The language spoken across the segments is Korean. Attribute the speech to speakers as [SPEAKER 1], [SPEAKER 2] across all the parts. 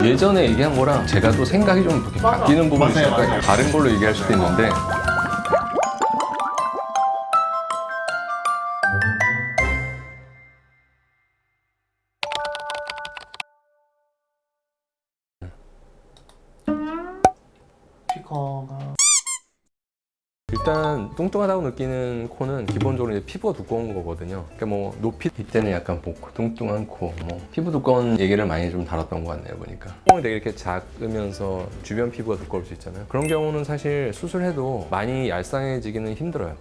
[SPEAKER 1] 예전에 얘기한 거랑 제가 또 생각이 좀 이렇게 바뀌는 부분이
[SPEAKER 2] 맞아요,
[SPEAKER 1] 있으니까
[SPEAKER 2] 맞아요.
[SPEAKER 1] 다른 걸로 얘기할 수도 있는데
[SPEAKER 2] 스피커가
[SPEAKER 1] 일단 뚱뚱하다고 느끼는 코는 기본적으로 이제 피부가 두꺼운 거거든요. 그러니까 뭐 높이 이때는 약간 복 뚱뚱한 코, 뭐 피부 두꺼운 얘기를 많이 좀 다뤘던 것 같네요 보니까. 콩이 되게 이렇게 작으면서 주변 피부가 두꺼울 수 있잖아요. 그런 경우는 사실 수술해도 많이 얄쌍해지기는 힘들어요.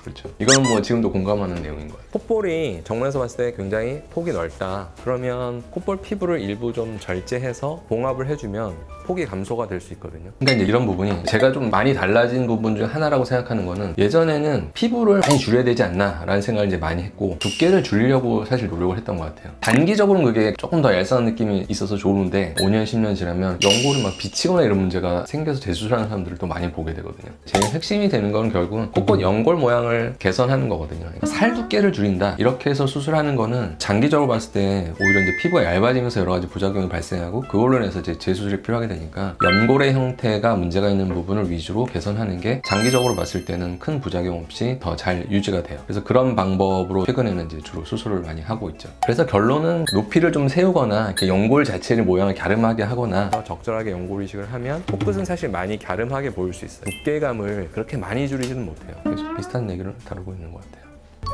[SPEAKER 1] 그렇죠. 이거는 뭐 지금도 공감하는 내용인 것 같아요. 콧볼이 정면에서 봤을 때 굉장히 폭이 넓다. 그러면 콧볼 피부를 일부 좀 절제해서 봉합을 해주면 폭이 감소가 될 수 있거든요. 그러니까 이제 이런 부분이 제가 좀 많이 달라진 부분 중 하나라고 생각하는 거는 예전에는 피부를 많이 줄여야 되지 않나 라는 생각을 이제 많이 했고 두께를 줄이려고 사실 노력을 했던 것 같아요. 단기적으로는 그게 조금 더 얄쌍한 느낌이 있어서 좋은데 5년, 10년 지나면 연골이 막 비치거나 이런 문제가 생겨서 재수술하는 사람들을 또 많이 보게 되거든요. 제일 핵심이 되는 건 결국은 콧볼 연골 모양을 개선하는 거거든요. 그러니까 살 두께를 줄인다 이렇게 해서 수술하는 거는 장기적으로 봤을 때 오히려 이제 피부가 얇아지면서 여러 가지 부작용이 발생하고 그걸로 인해서 이제 재수술이 필요하게 되니까 연골의 형태가 문제가 있는 부분을 위주로 개선하는 게 장기적으로 봤을 때는 큰 부작용 없이 더 잘 유지가 돼요. 그래서 그런 방법으로 최근에는 이제 주로 수술을 많이 하고 있죠. 그래서 결론은 높이를 좀 세우거나 이렇게 연골 자체를 모양을 갸름하게 하거나 적절하게 연골 이식을 하면 코끝은 사실 많이 갸름하게 보일 수 있어요. 두께감을 그렇게 많이 줄이지는 못해요. 그래서 비슷한 얘기를 다루고 있는 것 같아요.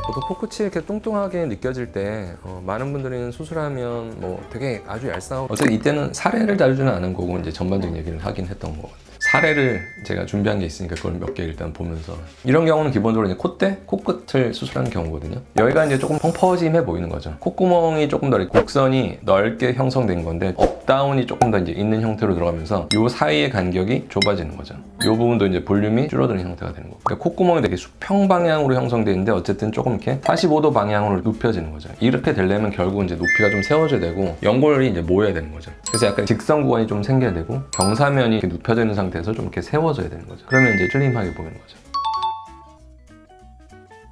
[SPEAKER 1] 보통 코끝이 이렇게 뚱뚱하게 느껴질 때 많은 분들은 수술하면 뭐 되게 아주 얄쌍하고 어쨌든 이때는 사례를 다루지는 않은 거고 이제 전반적인 얘기를 하긴 했던 것 같아요. 사례를 제가 준비한 게 있으니까 그걸 몇 개 일단 보면서 이런 경우는 기본적으로 이제 콧대, 코끝을 수술하는 경우거든요. 여기가 이제 조금 펑퍼짐해 보이는 거죠. 콧구멍이 조금 더 이렇게 곡선이 넓게 형성된 건데 업다운이 조금 더 이제 있는 형태로 들어가면서 이 사이의 간격이 좁아지는 거죠. 이 부분도 이제 볼륨이 줄어드는 형태가 되는 거고 그러니까 콧구멍이 되게 수평 방향으로 형성되어 있는데 어쨌든 조금 이렇게 45도 방향으로 눕혀지는 거죠. 이렇게 되려면 결국 이제 높이가 좀 세워져야 되고 연골이 이제 모여야 되는 거죠. 그래서 약간 직선 구간이 좀 생겨야 되고 경사면이 이렇게 눕혀져 있는 상태에서 좀 이렇게 세워져야 되는 거죠. 그러면 이제 슬림하게 보이는 거죠.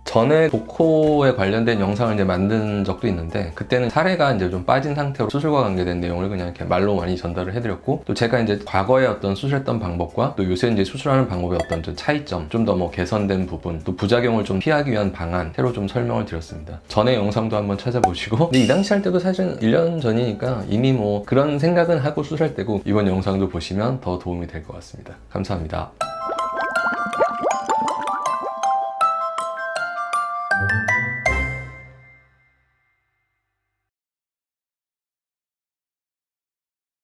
[SPEAKER 1] 전에 복코에 관련된 영상을 이제 만든 적도 있는데 그때는 사례가 이제 좀 빠진 상태로 수술과 관계된 내용을 그냥 이렇게 말로 많이 전달을 해드렸고 또 제가 이제 과거에 어떤 수술했던 방법과 또 요새 이제 수술하는 방법의 어떤 좀 차이점 좀 더 뭐 개선된 부분 또 부작용을 좀 피하기 위한 방안 새로 좀 설명을 드렸습니다. 전에 영상도 한번 찾아보시고 근데 이 당시 할 때도 사실 1년 전이니까 이미 뭐 그런 생각은 하고 수술할 때고 이번 영상도 보시면 더 도움이 될 것 같습니다. 감사합니다.